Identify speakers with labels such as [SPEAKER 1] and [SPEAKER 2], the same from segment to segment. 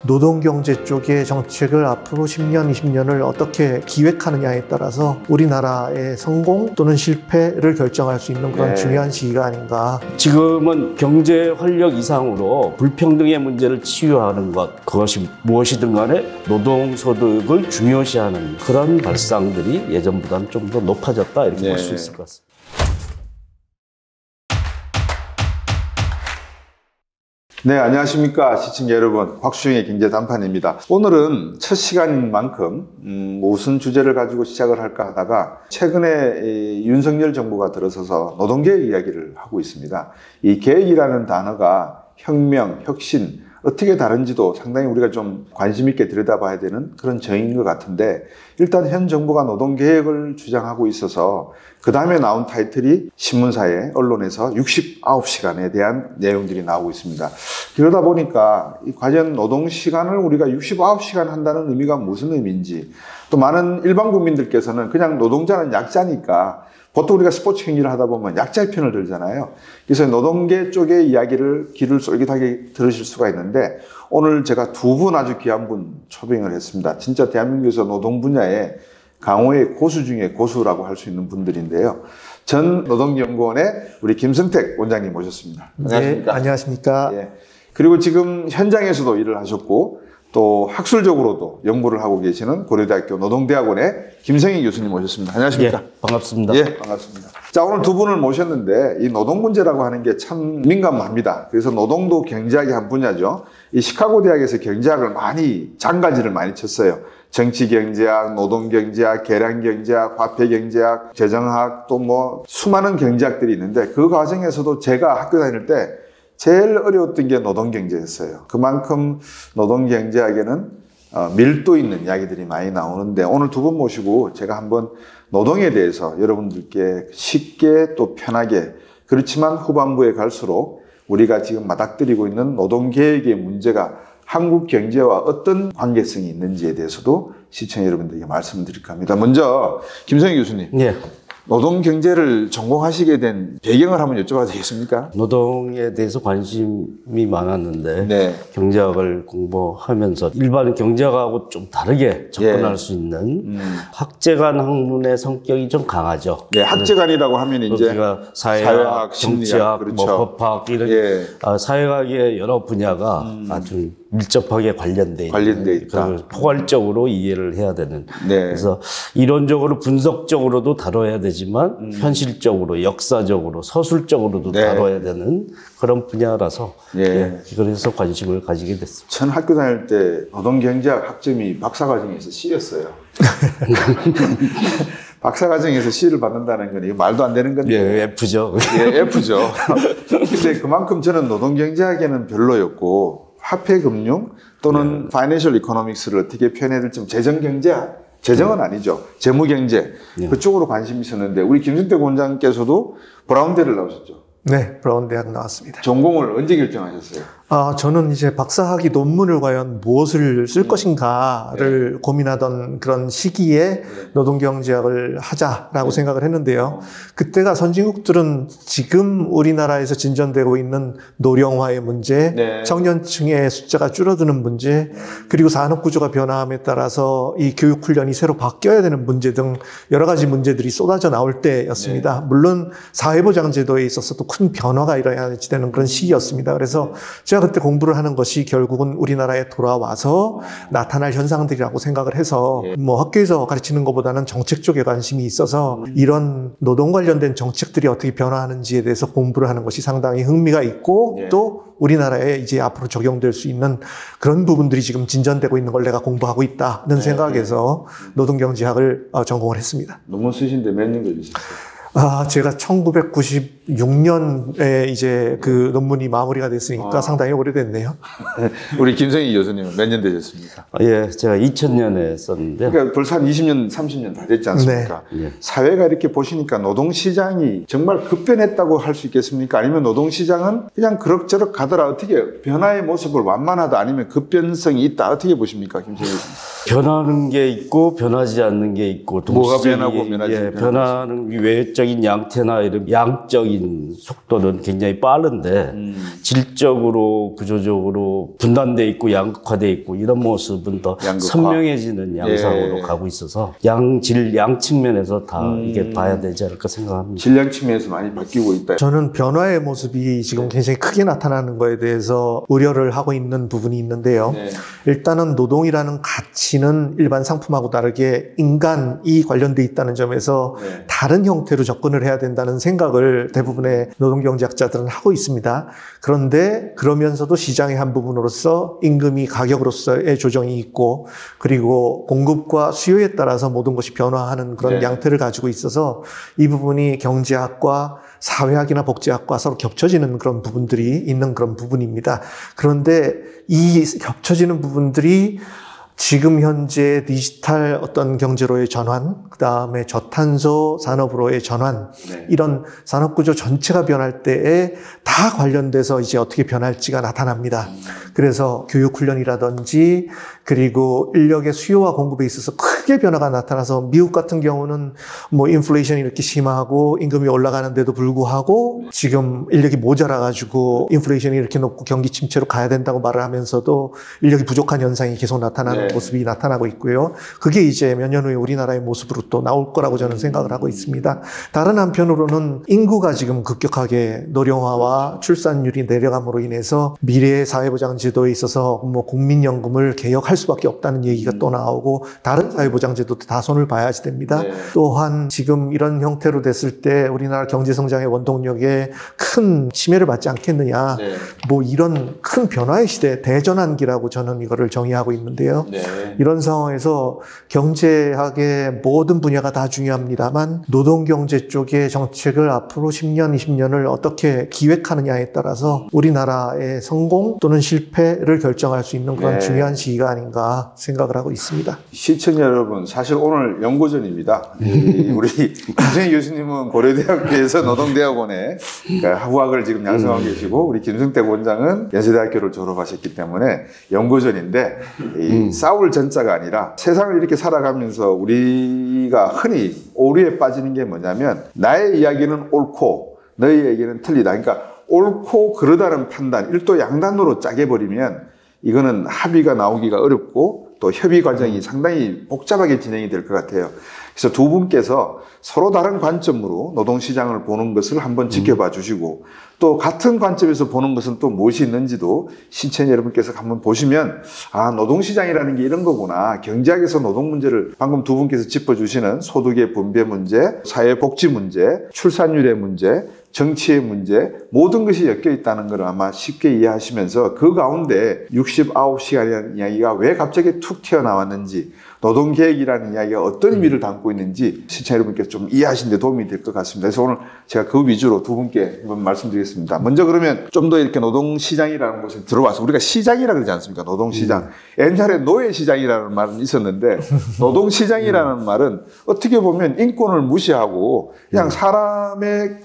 [SPEAKER 1] 노동경제 쪽의 정책을 앞으로 10년, 20년을 어떻게 기획하느냐에 따라서 우리나라의 성공 또는 실패를 결정할 수 있는 그런 중요한 시기가 아닌가.
[SPEAKER 2] 지금은 경제 활력 이상으로 불평등의 문제를 치유하는 것, 그것이 무엇이든 간에 노동소득을 중요시하는 그런 발상들이 예전보다는 좀 더 높아졌다 이렇게 볼 수 있을 것 같습니다.
[SPEAKER 3] 네, 안녕하십니까 시청자 여러분, 곽수영의 경제단판입니다. 오늘은 첫 시간인 만큼 무슨 주제를 가지고 시작을 할까 하다가 최근에 윤석열 정부가 들어서서 노동개혁 이야기를 하고 있습니다. 이 개혁이라는 단어가 혁명, 혁신 어떻게 다른지도 상당히 우리가 좀 관심 있게 들여다봐야 되는 그런 정의인 것 같은데, 일단 현 정부가 노동개혁을 주장하고 있어서 그 다음에 나온 타이틀이 신문사에 언론에서 69시간에 대한 내용들이 나오고 있습니다. 그러다 보니까 과연 노동시간을 우리가 69시간 한다는 의미가 무슨 의미인지, 또 많은 일반 국민들께서는 그냥 노동자는 약자니까 보통 우리가 스포츠 경기를 하다 보면 약자의 편을 들잖아요. 그래서 노동계 쪽의 이야기를 귀를 쏠깃하게 들으실 수가 있는데, 오늘 제가 두 분 아주 귀한 분 초빙을 했습니다. 진짜 대한민국에서 노동 분야에 강호의 고수 중에 고수라고 할 수 있는 분들인데요. 전 노동연구원의 우리 김성택 원장님 모셨습니다.
[SPEAKER 1] 안녕하십니까? 네, 안녕하십니까?
[SPEAKER 3] 예. 그리고 지금 현장에서도 일을 하셨고 또 학술적으로도 연구를 하고 계시는 고려대학교 노동대학원의 김성희 교수님 모셨습니다. 안녕하십니까?
[SPEAKER 2] 예, 반갑습니다.
[SPEAKER 3] 예, 반갑습니다. 자, 오늘 두 분을 모셨는데 이 노동 문제라고 하는 게 참 민감합니다. 그래서 노동도 경제학의 한 분야죠. 이 시카고 대학에서 경제학을 장가지를 많이 쳤어요. 정치경제학, 노동경제학, 계량경제학, 화폐경제학, 재정학, 또 뭐 수많은 경제학들이 있는데, 그 과정에서도 제가 학교 다닐 때 제일 어려웠던 게 노동경제였어요. 그만큼 노동경제학에는 밀도 있는 이야기들이 많이 나오는데, 오늘 두 분 모시고 제가 한번 노동에 대해서 여러분들께 쉽게 또 편하게, 그렇지만 후반부에 갈수록 우리가 지금 맞닥뜨리고 있는 노동개혁의 문제가 한국 경제와 어떤 관계성이 있는지에 대해서도 시청자 여러분들에게 말씀드릴까 합니다. 먼저 김성희 교수님,
[SPEAKER 2] 예.
[SPEAKER 3] 노동 경제를 전공하시게 된 배경을 한번 여쭤봐도 되겠습니까?
[SPEAKER 2] 노동에 대해서 관심이 많았는데
[SPEAKER 3] 네.
[SPEAKER 2] 경제학을 공부하면서 일반 경제학하고 좀 다르게 접근할 수 있는 학제간 학문의 성격이 좀 강하죠.
[SPEAKER 3] 네, 학제간이라고 하면 이제
[SPEAKER 2] 사회학, 정치학,
[SPEAKER 3] 그렇죠.
[SPEAKER 2] 뭐 법학 이런 사회학의 여러 분야가 아주 밀접하게 관련돼
[SPEAKER 3] 있다.
[SPEAKER 2] 포괄적으로 이해를 해야 되는.
[SPEAKER 3] 네.
[SPEAKER 2] 그래서 이론적으로 분석적으로도 다뤄야 되지만 현실적으로, 역사적으로, 서술적으로도 다뤄야 되는 그런 분야라서 그래서 관심을 가지게 됐습니다.
[SPEAKER 3] 전 학교 다닐 때 노동경제학 학점이 박사과정에서 C였어요. 박사과정에서 C를 받는다는 건 이거 말도 안 되는 건데.
[SPEAKER 2] 예, F죠.
[SPEAKER 3] 예, F죠. 근데 그만큼 저는 노동경제학에는 별로였고, 화폐금융 또는 파이낸셜 이코노믹스를 어떻게 표현해야 될지, 재정경제학, 재정은 아니죠. 재무경제, 그쪽으로 관심이 있었는데, 우리 김성택 원장께서도 브라운대를 나오셨죠?
[SPEAKER 1] 네, 브라운대학 나왔습니다.
[SPEAKER 3] 전공을 언제 결정하셨어요?
[SPEAKER 1] 저는 이제 박사학위 논문을 과연 무엇을 쓸 것인가를 고민하던 그런 시기에 노동경제학을 하자라고 생각을 했는데요. 그때가 선진국들은 지금 우리나라에서 진전되고 있는 노령화의 문제, 청년층의 숫자가 줄어드는 문제, 그리고 산업구조가 변화함에 따라서 이 교육훈련이 새로 바뀌어야 되는 문제 등 여러 가지 문제들이 쏟아져 나올 때였습니다. 물론 사회보장제도에 있어서도 큰 변화가 일어나야지 되는 그런 시기였습니다. 그래서 제가 그때 공부를 하는 것이 결국은 우리나라에 돌아와서 나타날 현상들이라고 생각을 해서 뭐 학교에서 가르치는 것보다는 정책 쪽에 관심이 있어서 이런 노동 관련된 정책들이 어떻게 변화하는지에 대해서 공부를 하는 것이 상당히 흥미가 있고 또 우리나라에 이제 앞으로 적용될 수 있는 그런 부분들이 지금 진전되고 있는 걸 내가 공부하고 있다는 생각에서 노동경제학을 전공을 했습니다.
[SPEAKER 3] 논문 쓰신데 몇 년 걸리셨어요?
[SPEAKER 1] 제가 1996년에 이제 그 논문이 마무리가 됐으니까 상당히 오래됐네요.
[SPEAKER 3] 우리 김성희 교수님은 몇 년 되셨습니까?
[SPEAKER 2] 예, 제가 2000년에 썼는데.
[SPEAKER 3] 그러니까 벌써 한 20년, 30년 다 됐지 않습니까?
[SPEAKER 2] 네.
[SPEAKER 3] 사회가 이렇게 보시니까 노동시장이 정말 급변했다고 할 수 있겠습니까? 아니면 노동시장은 그냥 그럭저럭 가더라, 어떻게 변화의 모습을 완만하다, 아니면 급변성이 있다, 어떻게 보십니까, 김성희 교수님?
[SPEAKER 2] 변하는 게 있고 변하지 않는 게 있고,
[SPEAKER 3] 뭐가 변하고 변하지?
[SPEAKER 2] 변하는 외적인 질적인 양태나 이런 양적인 속도는 굉장히 빠른데 질적으로 구조적으로 분단돼 있고 양극화돼 있고 이런 모습은 더
[SPEAKER 3] 양극화.
[SPEAKER 2] 선명해지는 양상으로
[SPEAKER 3] 예.
[SPEAKER 2] 가고 있어서 양 측면에서 다 이게 봐야 되지 않을까 생각합니다.
[SPEAKER 3] 질량 측면에서 많이 바뀌고 있다.
[SPEAKER 1] 저는 변화의 모습이 지금 굉장히 크게 나타나는 거에 대해서 우려를 하고 있는 부분이 있는데요.
[SPEAKER 3] 네.
[SPEAKER 1] 일단은 노동이라는 가치는 일반 상품하고 다르게 인간이 관련돼 있다는 점에서
[SPEAKER 3] 네.
[SPEAKER 1] 다른 형태로 접근을 해야 된다는 생각을 대부분의 노동경제학자들은 하고 있습니다. 그런데 그러면서도 시장의 한 부분으로서 임금이 가격으로서의 조정이 있고 그리고 공급과 수요에 따라서 모든 것이 변화하는 그런
[SPEAKER 3] 네.
[SPEAKER 1] 양태를 가지고 있어서 이 부분이 경제학과 사회학이나 복지학과 서로 겹쳐지는 그런 부분들이 있는 그런 부분입니다. 그런데 이 겹쳐지는 부분들이 지금 현재 디지털 어떤 경제로의 전환, 그 다음에 저탄소 산업으로의 전환,
[SPEAKER 3] 네.
[SPEAKER 1] 이런 산업구조 전체가 변할 때에 다 관련돼서 이제 어떻게 변할지가 나타납니다. 그래서 교육훈련이라든지 그리고 인력의 수요와 공급에 있어서 크게 변화가 나타나서 미국 같은 경우는 뭐 인플레이션이 이렇게 심하고 임금이 올라가는데도 불구하고 지금 인력이 모자라가지고 인플레이션이 이렇게 높고 경기 침체로 가야 된다고 말을 하면서도 인력이 부족한 현상이 계속 나타나는
[SPEAKER 3] 네.
[SPEAKER 1] 모습이 나타나고 있고요. 그게 이제 몇 년 후에 우리나라의 모습으로 또 나올 거라고 저는 생각을 하고 있습니다. 다른 한편으로는 인구가 지금 급격하게 노령화와 출산율이 내려감으로 인해서 미래의 사회보장제도에 있어서 뭐 국민연금을 개혁할 수밖에 없다는 얘기가 또 나오고 다른 사회보장제도도 다 손을 봐야지 됩니다.
[SPEAKER 3] 네.
[SPEAKER 1] 또한 지금 이런 형태로 됐을 때 우리나라 경제성장의 원동력에 큰 침해를 받지 않겠느냐.
[SPEAKER 3] 네.
[SPEAKER 1] 뭐 이런 큰 변화의 시대, 대전환기라고 저는 이거를 정의하고 있는데요.
[SPEAKER 3] 네.
[SPEAKER 1] 이런 상황에서 경제학의 모든 분야가 다 중요합니다만 노동경제 쪽의 정책을 앞으로 10년, 20년을 어떻게 기획하느냐에 따라서 우리나라의 성공 또는 실패를 결정할 수 있는 그런
[SPEAKER 3] 네.
[SPEAKER 1] 중요한 시기가 아닌가 생각을 하고 있습니다.
[SPEAKER 3] 시청자 여러분, 사실 오늘 연고전입니다. 우리 김성희 교수님은 고려대학교에서 노동대학원에 그러니까 후학을 지금 양성하고 계시고 우리 김승태 원장은 연세대학교를 졸업하셨기 때문에 연고전인데 이 싸울 전자가 아니라 세상을 이렇게 살아가면서 우리가 흔히 오류에 빠지는 게 뭐냐면 나의 이야기는 옳고 너의 얘기는 틀리다. 그러니까 옳고 그르다는 판단, 일도 양단으로 짜게 버리면 이거는 합의가 나오기가 어렵고 또 협의 과정이 상당히 복잡하게 진행이 될 것 같아요. 그래서 두 분께서 서로 다른 관점으로 노동시장을 보는 것을 한번 지켜봐 주시고 또 같은 관점에서 보는 것은 또 무엇이 있는지도 시청자 여러분께서 한번 보시면 아, 노동시장이라는 게 이런 거구나. 경제학에서 노동 문제를 방금 두 분께서 짚어주시는 소득의 분배 문제, 사회복지 문제, 출산율의 문제, 정치의 문제, 모든 것이 엮여 있다는 걸 아마 쉽게 이해하시면서 그 가운데 69시간이라는 이야기가 왜 갑자기 툭 튀어나왔는지, 노동계획이라는 이야기가 어떤 의미를 담고 있는지 시청자 여러분께서 좀 이해하시는 데 도움이 될 것 같습니다. 그래서 오늘 제가 그 위주로 두 분께 한번 말씀드리겠습니다. 먼저 그러면 좀 더 이렇게 노동시장이라는 곳에 들어와서 우리가 시장이라 그러지 않습니까? 노동시장. 옛날에 노예시장이라는 말은 있었는데 노동시장이라는 말은 어떻게 보면 인권을 무시하고 그냥 사람의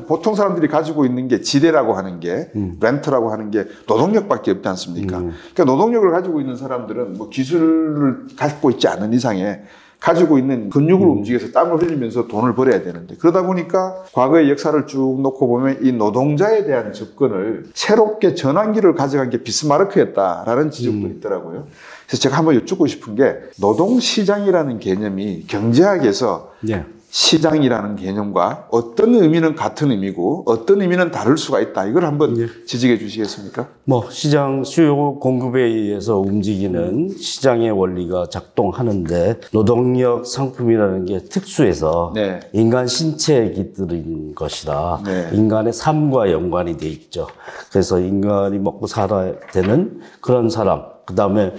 [SPEAKER 3] 보통 사람들이 가지고 있는 게 지대라고 하는 게 렌트라고 하는 게 노동력밖에 없지 않습니까? 그러니까 노동력을 가지고 있는 사람들은 뭐 기술을 갖고 있지 않은 이상에 가지고 있는 근육을 움직여서 땀을 흘리면서 돈을 벌어야 되는데 그러다 보니까 과거의 역사를 쭉 놓고 보면 이 노동자에 대한 접근을 새롭게 전환기를 가져간 게 비스마르크였다라는 지적도 있더라고요. 그래서 제가 한번 여쭙고 싶은 게 노동시장이라는 개념이 경제학에서 시장이라는 개념과 어떤 의미는 같은 의미고 어떤 의미는 다를 수가 있다. 이걸 한번 지적해 주시겠습니까?
[SPEAKER 2] 뭐 시장 수요 공급에 의해서 움직이는 시장의 원리가 작동하는데 노동력 상품이라는 게 특수해서 인간 신체에 깃들인 것이라 인간의 삶과 연관이 돼 있죠. 그래서 인간이 먹고 살아야 되는 그런 사람, 그 다음에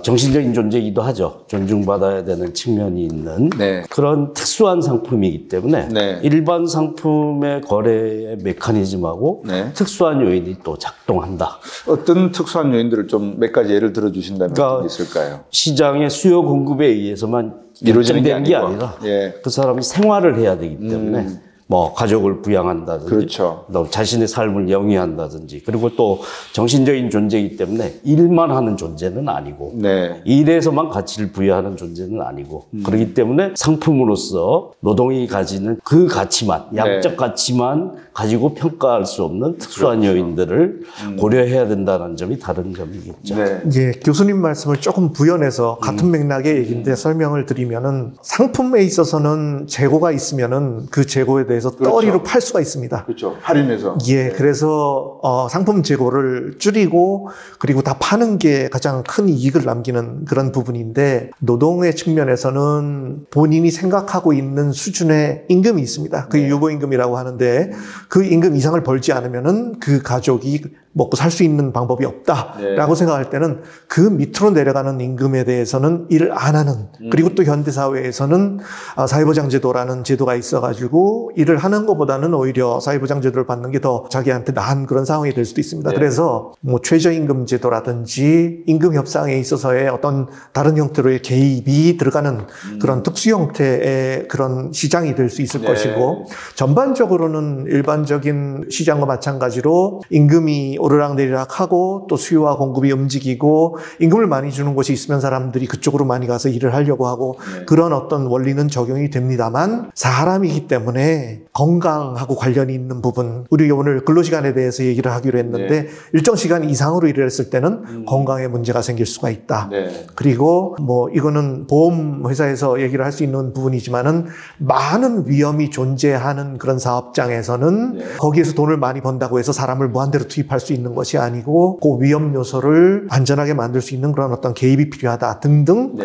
[SPEAKER 2] 정신적인 존재이기도 하죠. 존중받아야 되는 측면이 있는 그런 특수한 상품이기 때문에 일반 상품의 거래의 메커니즘하고 특수한 요인이 또 작동한다.
[SPEAKER 3] 어떤 특수한 요인들을 좀 몇 가지 예를 들어 주신다면 어떤 게 있을까요?
[SPEAKER 2] 시장의 수요 공급에 의해서만 이루어지는 게 아니라 그 사람이 생활을 해야 되기 때문에 뭐 가족을 부양한다든지
[SPEAKER 3] 그렇죠.
[SPEAKER 2] 또 자신의 삶을 영위한다든지 그리고 또 정신적인 존재이기 때문에 일만 하는 존재는 아니고
[SPEAKER 3] 네.
[SPEAKER 2] 일에서만 가치를 부여하는 존재는 아니고 그렇기 때문에 상품으로서 노동이 가지는 그 가치만 양적 가치만 가지고 평가할 수 없는 특수한 요인들을 고려해야 된다는 점이 다른 점이겠죠.
[SPEAKER 3] 네.
[SPEAKER 1] 예, 교수님 말씀을 조금 부연해서 같은 맥락의 얘기인데 설명을 드리면은 상품에 있어서는 재고가 있으면은 그 재고에 대해서
[SPEAKER 3] 그렇죠.
[SPEAKER 1] 떠리로 팔 수가 있습니다.
[SPEAKER 3] 그렇죠. 할인해서.
[SPEAKER 1] 예, 그래서 상품 재고를 줄이고 그리고 다 파는 게 가장 큰 이익을 남기는 그런 부분인데 노동의 측면에서는 본인이 생각하고 있는 수준의 임금이 있습니다. 그게 유보임금이라고 하는데 그 임금 이상을 벌지 않으면은 그 가족이 먹고 살 수 있는 방법이 없다라고 생각할 때는 그 밑으로 내려가는 임금에 대해서는 일을 안 하는 그리고 또 현대사회에서는 사회보장제도라는 제도가 있어가지고 일을 하는 것보다는 오히려 사회보장제도를 받는 게 더 자기한테 나은 그런 상황이 될 수도 있습니다. 그래서 뭐 최저임금 제도라든지 임금 협상에 있어서의 어떤 다른 형태로의 개입이 들어가는 그런 특수 형태의 그런 시장이 될 수 있을 것이고 전반적으로는 일반적인 시장과 마찬가지로 임금이 오르락내리락 하고 또 수요와 공급이 움직이고 임금을 많이 주는 곳이 있으면 사람들이 그쪽으로 많이 가서 일을 하려고 하고 그런 어떤 원리는 적용이 됩니다만 사람이기 때문에 건강하고 관련이 있는 부분 우리 오늘 근로시간에 대해서 얘기를 하기로 했는데 일정 시간 이상으로 일을 했을 때는 건강에 문제가 생길 수가 있다. 그리고 뭐 이거는 보험회사에서 얘기를 할 수 있는 부분이지만은 많은 위험이 존재하는 그런 사업장에서는 거기에서 돈을 많이 번다고 해서 사람을 무한대로 투입할 수 있는 것이 아니고 그 위험 요소를 안전하게 만들 수 있는 그런 어떤 개입이 필요하다 등등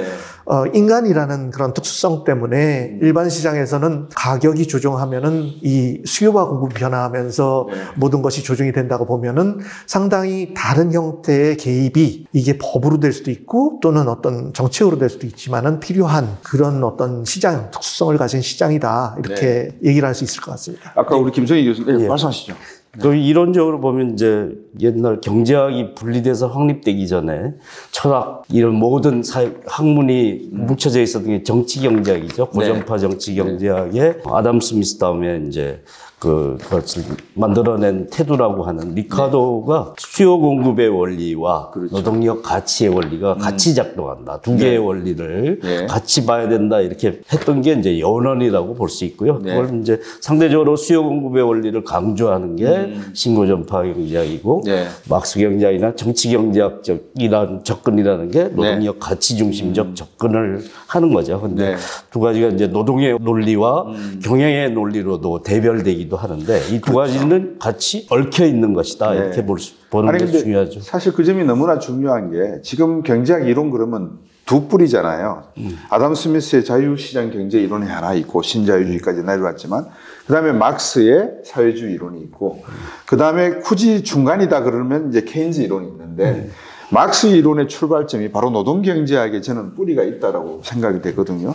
[SPEAKER 1] 인간이라는 그런 특수성 때문에 일반 시장에서는 가격이 조정하면은 이 수요와 공급이 변화하면서 모든 것이 조정이 된다고 보면은 상당히 다른 형태의 개입이 이게 법으로 될 수도 있고 또는 어떤 정책으로 될 수도 있지만은 필요한 그런 어떤 시장 특수성을 가진 시장이다 이렇게 얘기를 할 수 있을 것 같습니다.
[SPEAKER 3] 아까 우리 김성희 교수님 말씀하시죠.
[SPEAKER 2] 그 이론적으로 보면 이제 옛날 경제학이 분리돼서 확립되기 전에 철학 이런 모든 학문이 뭉쳐져 있었던 게 정치 경제학이죠. 고전파 정치 경제학에 아담 스미스 다음에 이제 그것을 만들어낸 테두라고 하는 리카도가 수요 공급의 원리와 노동력 가치의 원리가 같이 작동한다. 두 개의 원리를 같이 봐야 된다. 이렇게 했던 게 이제 연원이라고 볼 수 있고요. 그걸 이제 상대적으로 수요 공급의 원리를 강조하는 게 신고전파 경제학이고 막스 경제학이나 정치 경제학적이란 접근이라는 게 노동력 가치 중심적 접근을 하는 거죠. 근데 두 가지가 이제 노동의 논리와 경영의 논리로도 대별되기도 하는데 이 두 가지는 같이 얽혀 있는 것이다 이렇게 보는 게 중요하죠.
[SPEAKER 3] 사실 그 점이 너무나 중요한 게 지금 경제학 이론 그러면 두 뿌리잖아요. 아담 스미스의 자유시장 경제 이론이 하나 있고 신자유주의까지 내려왔지만 그 다음에 막스의 사회주의 이론이 있고 그 다음에 굳이 중간이다 그러면 이제 케인즈 이론이 있는데 막스 이론의 출발점이 바로 노동경제학에 저는 뿌리가 있다라고 생각이 되거든요.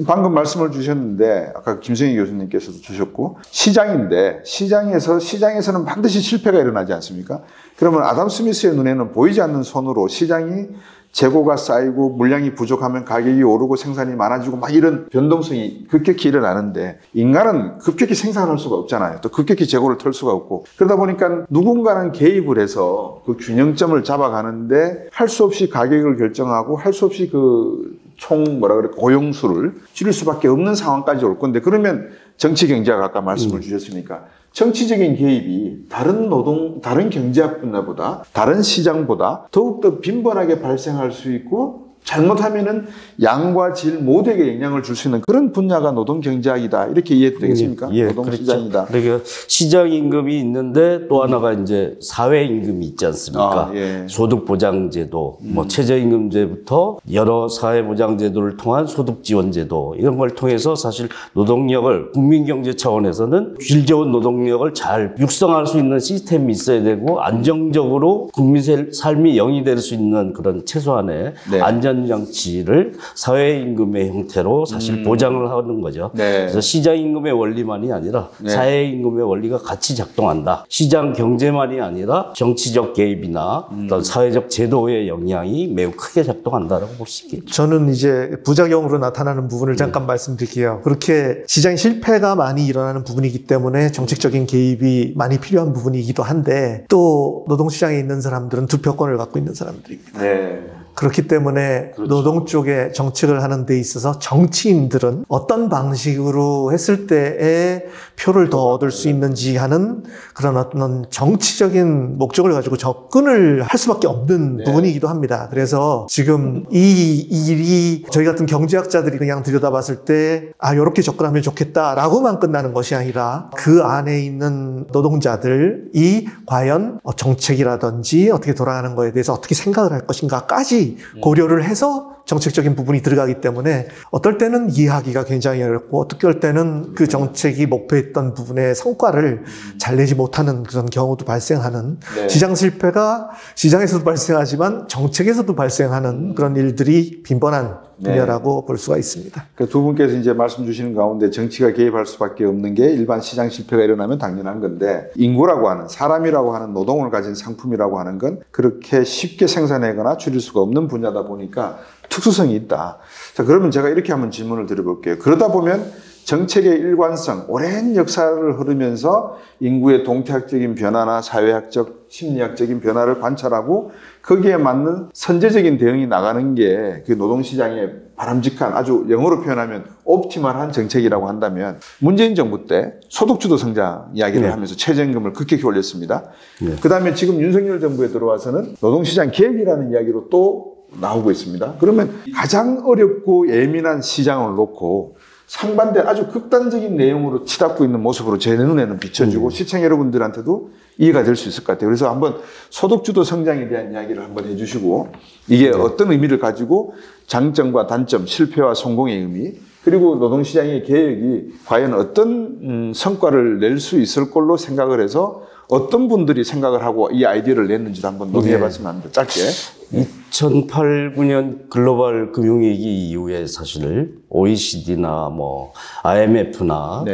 [SPEAKER 3] 방금 말씀을 주셨는데 아까 김성희 교수님께서도 주셨고 시장인데 시장에서는 반드시 실패가 일어나지 않습니까? 그러면 아담 스미스의 눈에는 보이지 않는 손으로 시장이 재고가 쌓이고 물량이 부족하면 가격이 오르고 생산이 많아지고 막 이런 변동성이 급격히 일어나는데 인간은 급격히 생산할 수가 없잖아요. 또 급격히 재고를 털 수가 없고 그러다 보니까 누군가는 개입을 해서 그 균형점을 잡아가는데 할 수 없이 가격을 결정하고 할 수 없이 고용수를 줄일 수밖에 없는 상황까지 올 건데 그러면 정치 경제학 아까 말씀을 주셨으니까 정치적인 개입이 다른 경제학 분야보다, 다른 시장보다 더욱더 빈번하게 발생할 수 있고, 잘못하면은 양과 질 모두에게 영향을 줄 수 있는 그런 분야가 노동경제학이다. 이렇게 이해도 되겠습니까? 노동시장이다.
[SPEAKER 2] 그렇죠. 그러니까 시장임금이 있는데 또 하나가 이제 사회임금이 있지 않습니까? 소득보장제도, 뭐 최저임금제부터 여러 사회보장제도를 통한 소득지원제도 이런 걸 통해서 사실 노동력을 국민경제 차원에서는 질 좋은 노동력을 잘 육성할 수 있는 시스템이 있어야 되고 안정적으로 국민 삶이 영위될 수 있는 그런 최소한의 안전 안전장치를 사회임금의 형태로 사실 보장을 하는 거죠.
[SPEAKER 3] 네.
[SPEAKER 2] 그래서 시장임금의 원리만이 아니라
[SPEAKER 3] 네.
[SPEAKER 2] 사회임금의 원리가 같이 작동한다. 시장 경제만이 아니라 정치적 개입이나 어떤 사회적 제도의 영향이 매우 크게 작동한다라고 볼 수 있겠죠.
[SPEAKER 1] 저는 이제 부작용으로 나타나는 부분을 잠깐 말씀드릴게요. 그렇게 시장 실패가 많이 일어나는 부분이기 때문에 정책적인 개입이 많이 필요한 부분이기도 한데 또 노동시장에 있는 사람들은 투표권을 갖고 있는 사람들입니다.
[SPEAKER 3] 네.
[SPEAKER 1] 그렇기 때문에
[SPEAKER 3] 그렇죠.
[SPEAKER 1] 노동 쪽에 정책을 하는 데 있어서 정치인들은 어떤 방식으로 했을 때에 표를 더 얻을 수 있는지 하는 그런 어떤 정치적인 목적을 가지고 접근을 할 수밖에 없는 부분이기도 합니다. 그래서 지금 이 일이 저희 같은 경제학자들이 그냥 들여다봤을 때 이렇게 접근하면 좋겠다라고만 끝나는 것이 아니라 그 안에 있는 노동자들이 과연 정책이라든지 어떻게 돌아가는 거에 대해서 어떻게 생각을 할 것인가까지 고려를 해서 정책적인 부분이 들어가기 때문에 어떨 때는 이해하기가 굉장히 어렵고 어떨 때는 그 정책이 목표했던 부분의 성과를 잘 내지 못하는 그런 경우도 발생하는 시장 실패가 시장에서도 발생하지만 정책에서도 발생하는 그런 일들이 빈번한 분야라고 볼 수가 있습니다.
[SPEAKER 3] 그 두 분께서 이제 말씀 주시는 가운데 정치가 개입할 수밖에 없는 게 일반 시장 실패가 일어나면 당연한 건데 인구라고 하는 사람이라고 하는 노동을 가진 상품이라고 하는 건 그렇게 쉽게 생산하거나 줄일 수가 없는 분야다 보니까 특수성이 있다. 자, 그러면 제가 이렇게 한번 질문을 드려볼게요. 그러다 보면 정책의 일관성, 오랜 역사를 흐르면서 인구의 동태학적인 변화나 사회학적, 심리학적인 변화를 관찰하고 거기에 맞는 선제적인 대응이 나가는 게 그 노동시장의 바람직한 아주 영어로 표현하면 옵티멀한 정책이라고 한다면 문재인 정부 때 소득주도 성장 이야기를 하면서 최저임금을 급격히 올렸습니다. 그 다음에 지금 윤석열 정부에 들어와서는 노동시장 개혁이라는 이야기로 또 나오고 있습니다. 그러면 가장 어렵고 예민한 시장을 놓고 상반된 아주 극단적인 내용으로 치닫고 있는 모습으로 제 눈에는 비춰지고 시청 여러분들한테도 이해가 될 수 있을 것 같아요. 그래서 한번 소득주도 성장에 대한 이야기를 한번 해주시고 이게 어떤 의미를 가지고 장점과 단점, 실패와 성공의 의미 그리고 노동시장의 개혁이 과연 어떤 성과를 낼 수 있을 걸로 생각을 해서 어떤 분들이 생각을 하고 이 아이디어를 냈는지도 한번 논의해봤으면 합니다. 짧게.
[SPEAKER 2] 2008, 9년 글로벌 금융위기 이후에 사실 OECD나 뭐 IMF나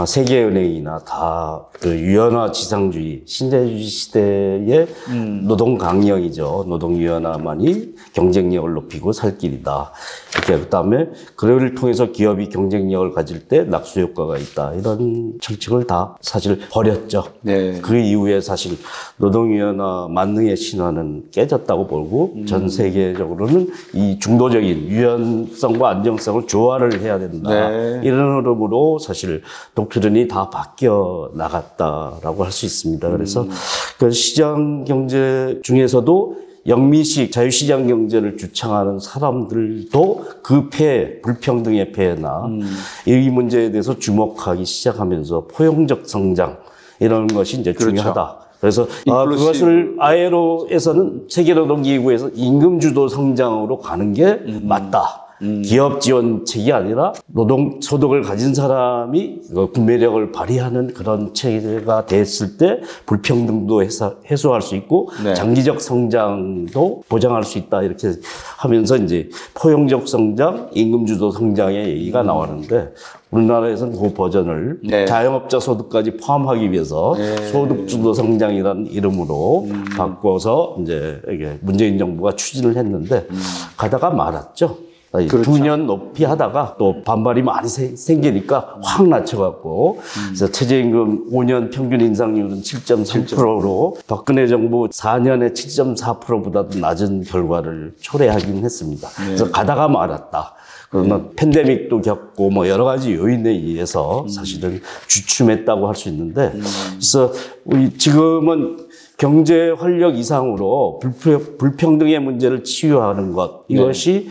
[SPEAKER 2] 세계은행이나 다 그 유연화 지상주의, 신자유주의 시대의 노동 강령이죠. 노동 유연화만이 경쟁력을 높이고 살 길이다. 이렇게 그다음에 그를 통해서 기업이 경쟁력을 가질 때 낙수 효과가 있다. 이런 정책을 다 사실 버렸죠. 그 이후에 사실 노동 유연화 만능의 신화는 깨졌다고 보고 전 세계적으로는 이 중도적인 유연성과 안정성을 조화를 해야 된다. 이런 흐름으로 사실 독트린이 다 바뀌어 나갔다라고 할 수 있습니다. 그래서 그 시장 경제 중에서도 영미식 자유시장 경제를 주창하는 사람들도 그 폐해, 불평등의 폐해나 이 문제에 대해서 주목하기 시작하면서 포용적 성장 이런 것이 이제 중요하다. 그래서 그것을 ILO에서는 세계노동기구에서 임금주도 성장으로 가는 게 맞다. 기업 지원책이 아니라 노동 소득을 가진 사람이 구매력을 발휘하는 그런 체계가 됐을 때 불평등도 해소할 수 있고 장기적 성장도 보장할 수 있다 이렇게 하면서 이제 포용적 성장, 임금주도 성장의 얘기가 나왔는데 우리나라에서는 그 버전을 자영업자 소득까지 포함하기 위해서 소득주도 성장이라는 이름으로 바꿔서 이제 이게 문재인 정부가 추진을 했는데 가다가 말았죠. 2년 높이 하다가 또 반발이 많이 생기니까 확 낮춰갖고 그래서 최저임금 5년 평균 인상률은 7.3%로 박근혜 정부 4년에 7.4%보다도 낮은 결과를 초래하긴 했습니다. 그래서 가다가 말았다. 그러나 팬데믹도 겪고 뭐 여러 가지 요인에 의해서 사실은 주춤했다고 할 수 있는데 그래서 우리 지금은 경제 활력 이상으로 불평등의 문제를 치유하는 것 이것이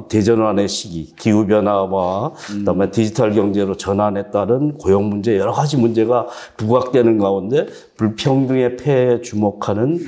[SPEAKER 2] 대전환의 시기, 기후 변화와 그다음에 디지털 경제로 전환에 따른 고용 문제 여러 가지 문제가 부각되는 가운데 불평등의 폐해에 주목하는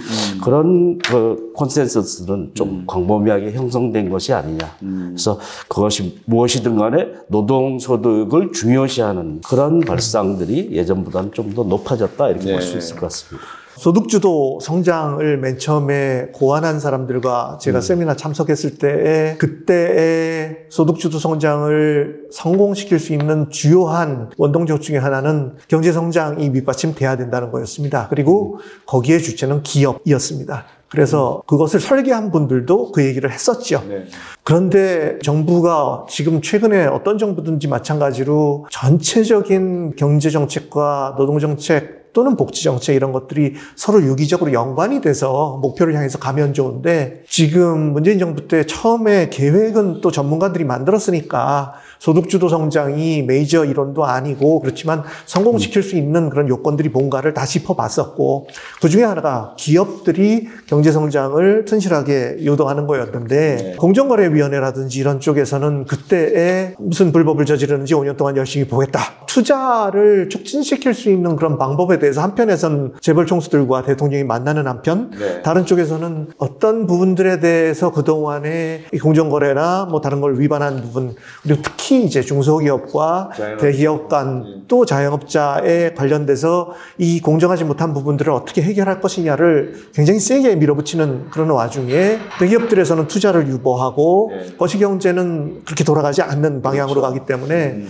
[SPEAKER 2] 그런 그 콘센서스는 좀 광범위하게 형성된 것이 아니냐. 그래서 그것이 무엇이든 간에 노동소득을 중요시하는 그런 발상들이 예전보다는 좀 더 높아졌다 이렇게 볼 수 있을 것 같습니다.
[SPEAKER 1] 소득주도 성장을 맨 처음에 고안한 사람들과 제가 세미나 참석했을 때에 그때의 소득주도 성장을 성공시킬 수 있는 주요한 원동력 중에 하나는 경제성장이 밑받침돼야 된다는 거였습니다. 그리고 거기에 주체는 기업이었습니다. 그래서 그것을 설계한 분들도 그 얘기를 했었죠.
[SPEAKER 3] 네.
[SPEAKER 1] 그런데 정부가 지금 최근에 어떤 정부든지 마찬가지로 전체적인 경제정책과 노동정책 또는 복지정책 이런 것들이 서로 유기적으로 연관이 돼서 목표를 향해서 가면 좋은데 지금 문재인 정부 때 처음에 계획은 또 전문가들이 만들었으니까 소득주도 성장이 메이저 이론도 아니고 그렇지만 성공시킬 수 있는 그런 요건들이 뭔가를 다 짚어봤었고 그중에 하나가 기업들이 경제성장을 튼실하게 유도하는 거였는데 공정거래위원회라든지 이런 쪽에서는 그때에 무슨 불법을 저지르는지 5년 동안 열심히 보겠다. 투자를 촉진시킬 수 있는 그런 방법에 대해서 한편에서는 재벌 총수들과 대통령이 만나는 한편 다른 쪽에서는 어떤 부분들에 대해서 그동안에 이 공정거래나 뭐 다른 걸 위반한 부분 그리고 특히 이제 중소기업과 대기업 간 또 자영업자에 관련돼서 이 공정하지 못한 부분들을 어떻게 해결할 것이냐를 굉장히 세게 밀어붙이는 그런 와중에 대기업들에서는 투자를 유보하고 거시경제는 그렇게 돌아가지 않는 방향으로 가기 때문에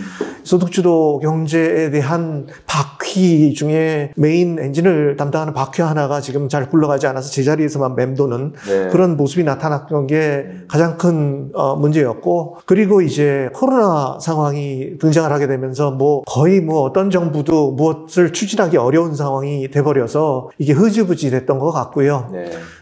[SPEAKER 1] 소득주도 경제에 대한 바퀴 중에 메인 엔진을 담당하는 바퀴 하나가 지금 잘 굴러가지 않아서 제자리에서만 맴도는 그런 모습이 나타났던 게 가장 큰 문제였고 그리고 이제 코로나 상황이 등장을 하게 되면서 뭐 거의 뭐 어떤 정부도 무엇을 추진하기 어려운 상황이 돼버려서 이게 흐지부지 됐던 것 같고요.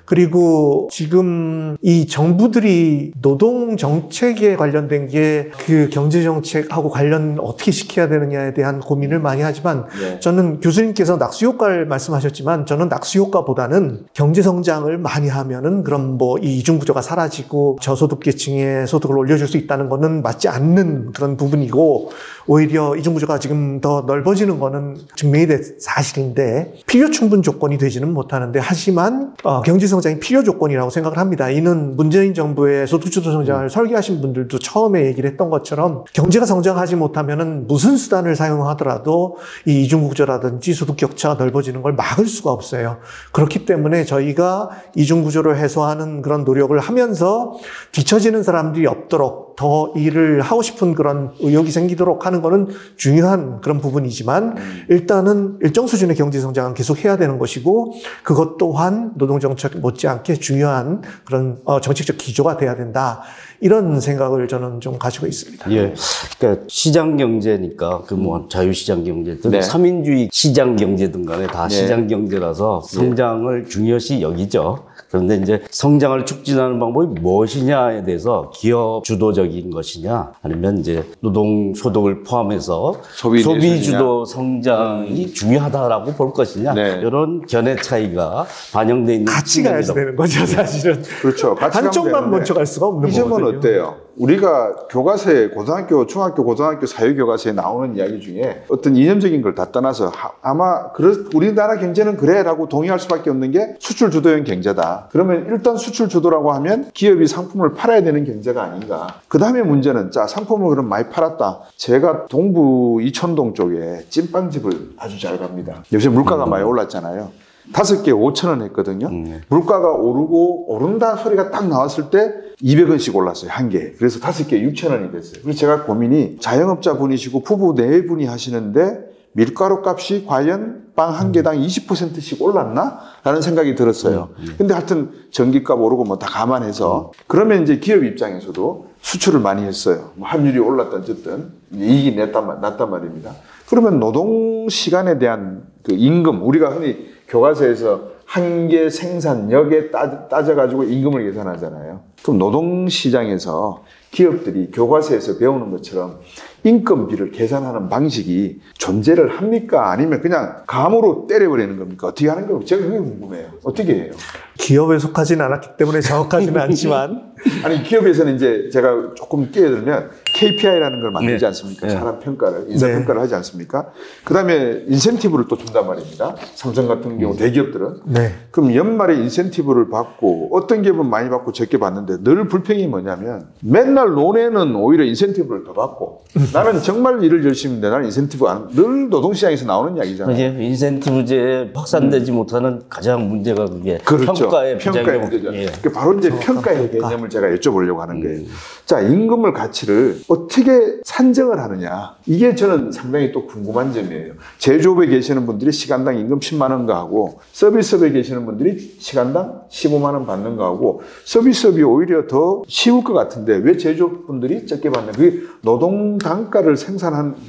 [SPEAKER 1] 그리고 지금 이 정부들이 노동 정책에 관련된 게 그 경제 정책하고 관련 어떻게 시켜야 되느냐에 대한 고민을 많이 하지만 저는 교수님께서 낙수 효과를 말씀하셨지만 저는 낙수 효과보다는 경제 성장을 많이 하면은 그럼 뭐 이 이중 구조가 사라지고 저소득 계층의 소득을 올려줄 수 있다는 거는 맞지 않는 그런 부분이고 오히려 이중 구조가 지금 더 넓어지는 거는 증명이 된 사실인데 필요 충분 조건이 되지는 못하는데 하지만 경제 성장이 필요 조건이라고 생각을 합니다. 이는 문재인 정부의 소득주도 성장을 설계하신 분들도 처음에 얘기를 했던 것처럼 경제가 성장하지 못하면은 무슨 수단을 사용하더라도 이 이중구조라든지 소득격차가 넓어지는 걸 막을 수가 없어요. 그렇기 때문에 저희가 이중구조를 해소하는 그런 노력을 하면서 뒤처지는 사람들이 없도록 더 일을 하고 싶은 그런 의욕이 생기도록 하는 거는 중요한 그런 부분이지만 일단은 일정 수준의 경제 성장은 계속 해야 되는 것이고 그것 또한 노동정책 못지않게 중요한 그런 정책적 기조가 돼야 된다. 이런 생각을 저는 좀 가지고 있습니다.
[SPEAKER 2] 예. 그러니까 시장 경제니까 그 뭐 자유시장 경제든 삼인주의 시장 경제든 간에 다 시장 경제라서 성장을 중요시 여기죠. 그런데 이제 성장을 촉진하는 방법이 무엇이냐에 대해서 기업 주도적인 것이냐 아니면 이제 노동 소득을 포함해서 소비 주도 성장이 중요하다라고 볼 것이냐 이런 견해 차이가 반영돼 있는
[SPEAKER 1] 같이 가야지 되는 거죠, 사실은.
[SPEAKER 3] 그렇죠.
[SPEAKER 1] 한쪽만 먼저 갈 수가 없는
[SPEAKER 3] 이 점은
[SPEAKER 1] 거거든요.
[SPEAKER 3] 어때요? 우리가 교과서에 고등학교, 중학교, 고등학교 사회교과서에 나오는 이야기 중에 어떤 이념적인 걸 다 떠나서 아마 우리나라 경제는 그래라고 동의할 수밖에 없는 게 수출 주도형 경제다. 그러면 일단 수출 주도라고 하면 기업이 상품을 팔아야 되는 경제가 아닌가. 그 다음에 문제는 자 상품을 그럼 많이 팔았다. 제가 동부 이천동 쪽에 찐빵집을 아주 잘 갑니다. 요새 물가가 많이 올랐잖아요. 5개 5,000원 했거든요. 물가가 오른다 소리가 딱 나왔을 때 200원씩 올랐어요. 한 개. 그래서 5개 6,000원이 됐어요. 그래서 제가 고민이 자영업자 분이시고 부부 4분이 하시는데 밀가루 값이 과연 빵 한 개당 20%씩 올랐나? 라는 생각이 들었어요. 근데 하여튼 전기값 오르고 뭐 다 감안해서 그러면 이제 기업 입장에서도 수출을 많이 했어요. 뭐 환율이 올랐든 어쨌든 이익이 났단 말입니다. 그러면 노동 시간에 대한 그 임금, 우리가 흔히 교과서에서 한 개 생산력에 따져가지고 임금을 계산하잖아요. 그럼 노동시장에서 기업들이 교과서에서 배우는 것처럼 인건비를 계산하는 방식이 존재를 합니까? 아니면 그냥 감으로 때려버리는 겁니까? 어떻게 하는 겁니까? 제가 그게 궁금해요. 어떻게 해요?
[SPEAKER 1] 기업에 속하지는 않았기 때문에 정확하지는 않지만
[SPEAKER 3] 아니 기업에서는 이제 제가 조금 끼어들면 KPI라는 걸 만들지
[SPEAKER 2] 네.
[SPEAKER 3] 않습니까?
[SPEAKER 2] 네.
[SPEAKER 3] 사람 평가를, 인사 평가를 하지 않습니까? 그 다음에 인센티브를 또 준단 말입니다. 삼성 같은 경우 대기업들은.
[SPEAKER 1] 네.
[SPEAKER 3] 그럼 연말에 인센티브를 받고 어떤 기업은 많이 받고 적게 받는데 늘 불평이 뭐냐면 맨날 논에는 오히려 인센티브를 더 받고 나는 정말 일을 열심히 했는데 나는 인센티브 늘 노동시장에서 나오는 이야기잖아요.
[SPEAKER 2] 이제 인센티브제 확산되지 못하는 가장 문제가 그게
[SPEAKER 3] 그렇죠.
[SPEAKER 2] 평가의
[SPEAKER 3] 문제죠.
[SPEAKER 2] 예.
[SPEAKER 3] 그러니까 바로 이제 평가의 개념을 제가 여쭤보려고 하는 거예요. 자, 임금을 가치를 어떻게 산정을 하느냐. 이게 저는 상당히 또 궁금한 점이에요. 제조업에 계시는 분들이 시간당 임금 10만 원가 하고 서비스업에 계시는 분들이 시간당 15만 원 받는 거 하고 서비스업이 오히려 더 쉬울 것 같은데 왜 제조업 분들이 적게 받는 그게 노동 단가를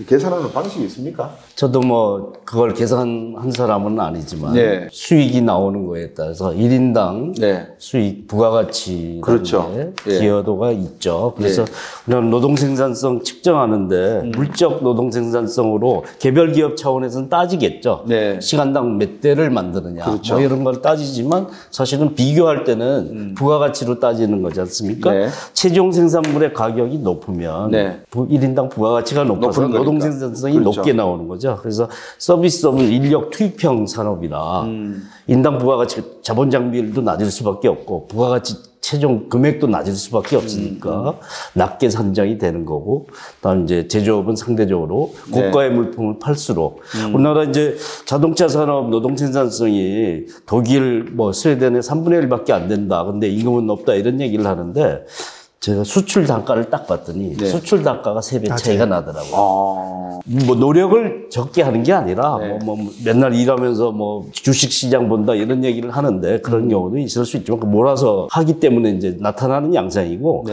[SPEAKER 3] 계산하는 방식이 있습니까?
[SPEAKER 2] 저도 뭐 그걸 계산한 사람은 아니지만
[SPEAKER 3] 네.
[SPEAKER 2] 수익이 나오는 거에 따라서 1인당
[SPEAKER 3] 네.
[SPEAKER 2] 수익 부가가치
[SPEAKER 3] 그렇죠. 예.
[SPEAKER 2] 기여도가 있죠. 그래서 우리는 노동 생산성 측정하는데 물적 노동 생산성으로 개별 기업 차원에서는 따지겠죠.
[SPEAKER 3] 네.
[SPEAKER 2] 시간당 몇 대를 만드느냐
[SPEAKER 3] 그렇죠.
[SPEAKER 2] 뭐 이런 걸 따지지만 사실은 비교할 때는 부가가치로 따지는 거지 않습니까?
[SPEAKER 3] 네.
[SPEAKER 2] 최종 생산물의 가격이 높으면
[SPEAKER 3] 네.
[SPEAKER 2] 1인당 부가가치가 높아서
[SPEAKER 3] 높은
[SPEAKER 2] 노동
[SPEAKER 3] 거니까.
[SPEAKER 2] 생산성이
[SPEAKER 3] 그렇죠.
[SPEAKER 2] 높게 나오는 거죠. 그래서 서비스업은 인력 투입형 산업이라 인당 부가가치 자본 장비율도 낮을 수밖에 없고 부가가치 최종 금액도 낮을 수밖에 없으니까 낮게 산정이 되는 거고, 그다음 이제 제조업은 상대적으로 고가의 물품을 팔수록 우리나라 이제 자동차 산업 노동 생산성이 독일 뭐 스웨덴의 3분의 1밖에 안 된다. 근데 임금은 높다 이런 얘기를 하는데 제가 수출 단가를 딱 봤더니 수출 단가가 3배 차이가 나더라고요. 뭐 노력을 적게 하는 게 아니라 뭐 맨날 일하면서 뭐 주식 시장 본다 이런 얘기를 하는데 그런 경우도 있을 수 있지만 그 몰아서 하기 때문에 이제 나타나는 양상이고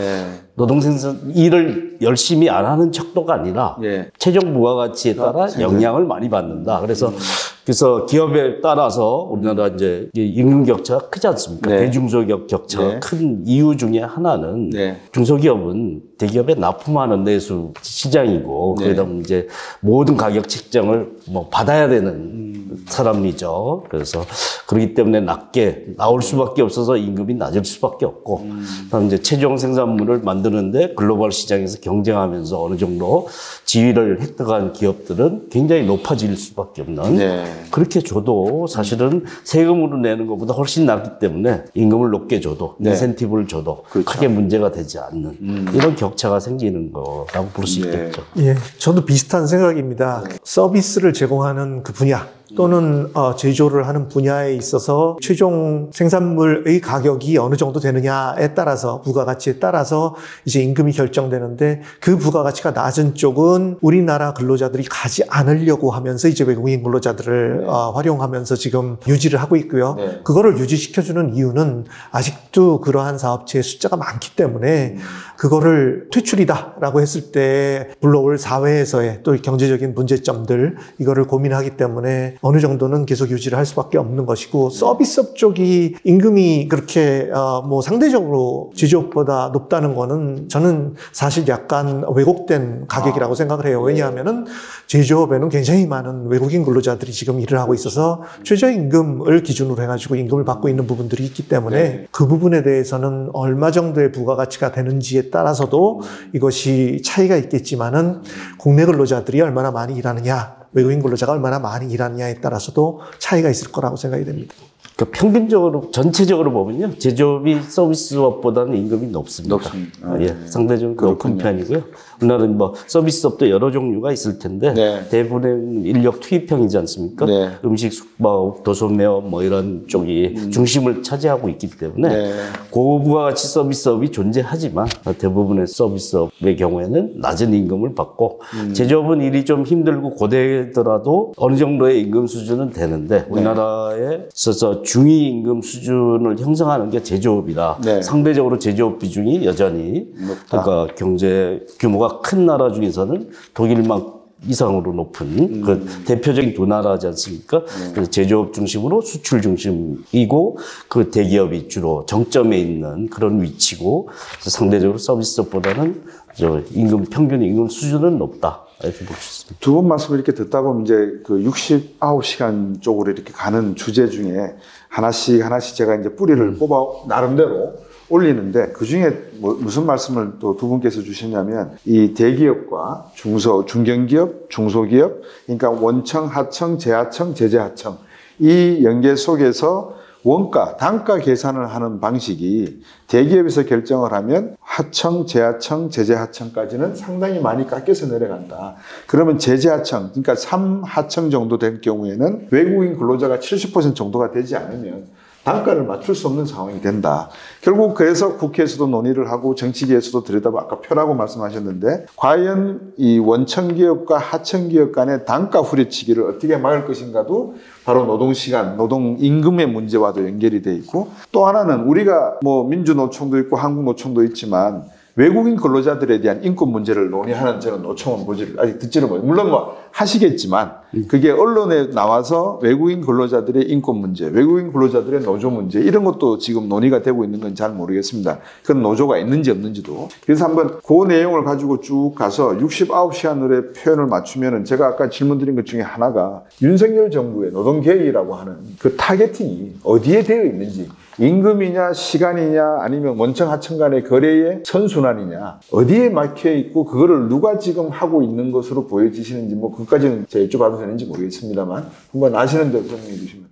[SPEAKER 2] 노동 생산 일을 열심히 안 하는 척도가 아니라 최종 부가가치에 따라 영향을 많이 받는다. 그래서 기업에 따라서 우리나라 이제 임금 격차가 크지 않습니까? 대중소기업 격차가 큰 이유 중에 하나는 중소기업은 대기업에 납품하는 내수 시장이고 그러다 보면 이제 모든 가격 책정을 뭐 받아야 되는 사람이죠. 그래서 그렇기 때문에 낮게 나올 수밖에 없어서 임금이 낮을 수밖에 없고 그다음 이제 최종 생산물을 만드는데 글로벌 시장에서 경쟁하면서 어느 정도 지위를 획득한 기업들은 굉장히 높아질 수밖에 없는 그렇게 줘도 사실은 세금으로 내는 것보다 훨씬 낫기 때문에 임금을 높게 줘도 인센티브를 줘도 크게 문제가 되지 않는 이런 격차가 생기는 거라고 볼 수 있겠죠.
[SPEAKER 1] 예, 저도 비슷한 생각입니다. 서비스를 제공하는 그 분야 또는 제조를 하는 분야에 있어서 최종 생산물의 가격이 어느 정도 되느냐에 따라서 부가가치에 따라서 이제 임금이 결정되는데 그 부가가치가 낮은 쪽은 우리나라 근로자들이 가지 않으려고 하면서 이제 외국인 근로자들을 활용하면서 지금 유지를 하고 있고요. 그거를 유지시켜주는 이유는 아직도 그러한 사업체의 숫자가 많기 때문에 그거를 퇴출이다라고 했을 때 불러올 사회에서의 또 경제적인 문제점들 이거를 고민하기 때문에 어느 정도는 계속 유지를 할 수밖에 없는 것이고 서비스업 쪽이 임금이 그렇게 뭐 상대적으로 제조업보다 높다는 거는 저는 사실 약간 왜곡된 가격이라고 생각을 해요. 왜냐하면은 제조업에는 굉장히 많은 외국인 근로자들이 지금 일을 하고 있어서 최저임금을 기준으로 해가지고 임금을 받고 있는 부분들이 있기 때문에 그 부분에 대해서는 얼마 정도의 부가가치가 되는지에 따라서도 이것이 차이가 있겠지만은 국내 근로자들이 얼마나 많이 일하느냐 외국인 근로자가 얼마나 많이 일하느냐에 따라서도 차이가 있을 거라고 생각이 됩니다.
[SPEAKER 2] 그러니까 평균적으로 전체적으로 보면요 제조업이 서비스업보다는 임금이 높습니다. 상대적으로 높은 편이고요. 우리나라는 뭐 서비스업도 여러 종류가 있을 텐데 대부분은 인력 투입형이지 않습니까? 음식, 숙박, 도소매업 뭐 이런 쪽이 중심을 차지하고 있기 때문에 고부가가치 서비스업이 존재하지만 대부분의 서비스업의 경우에는 낮은 임금을 받고 제조업은 일이 좀 힘들고 고되더라도 어느 정도의 임금 수준은 되는데 우리나라에 있어서 중위 임금 수준을 형성하는 게 제조업이라 상대적으로 제조업 비중이 여전히 그러니까 경제 규모가 큰 나라 중에서는 독일만 이상으로 높은 그 대표적인 두 나라지 않습니까? 그래서 제조업 중심으로 수출 중심이고 그 대기업이 주로 정점에 있는 그런 위치고 상대적으로 서비스업보다는 평균 임금 수준은 높다. 이렇게 볼 수 있습니다.
[SPEAKER 3] 두 분 말씀을 이렇게 듣다 보면 이제 그 69시간 쪽으로 이렇게 가는 주제 중에 하나씩 제가 이제 뿌리를 뽑아 나름대로 올리는데 그중에 무슨 말씀을 또 두 분께서 주셨냐면 이 대기업과 중견기업, 중소기업, 그러니까 원청, 하청, 재하청, 제재하청 이 연계 속에서 원가, 단가 계산을 하는 방식이 대기업에서 결정을 하면 하청, 재하청, 제재하청까지는 상당히 많이 깎여서 내려간다. 그러면 제재하청, 그러니까 3하청 정도 될 경우에는 외국인 근로자가 70% 정도가 되지 않으면 단가를 맞출 수 없는 상황이 된다. 결국 그래서 국회에서도 논의를 하고 정치계에서도 들여다보고 아까 표라고 말씀하셨는데 과연 이 원청기업과 하청기업 간의 단가 후려치기를 어떻게 막을 것인가도 바로 노동시간, 노동임금의 문제와도 연결이 돼 있고 또 하나는 우리가 뭐 민주노총도 있고 한국노총도 있지만 외국인 근로자들에 대한 인권 문제를 논의하는 저는 노총은 아직 듣지를 못해요. 물론 뭐 하시겠지만 그게 언론에 나와서 외국인 근로자들의 인권 문제, 외국인 근로자들의 노조 문제 이런 것도 지금 논의가 되고 있는 건 잘 모르겠습니다. 그런 노조가 있는지 없는지도. 그래서 한번 그 내용을 가지고 쭉 가서 69시간으로의 표현을 맞추면은 제가 아까 질문드린 것 중에 하나가 윤석열 정부의 노동개혁이라고 하는 그 타겟팅이 어디에 되어 있는지 임금이냐 시간이냐 아니면 원청 하청 간의 거래의 선순환이냐 어디에 막혀 있고 그거를 누가 지금 하고 있는 것으로 보여지시는지 뭐 그것까지는 제가 여쭤봐도 되는지 모르겠습니다만 한번 아시는 데 설명해 주시면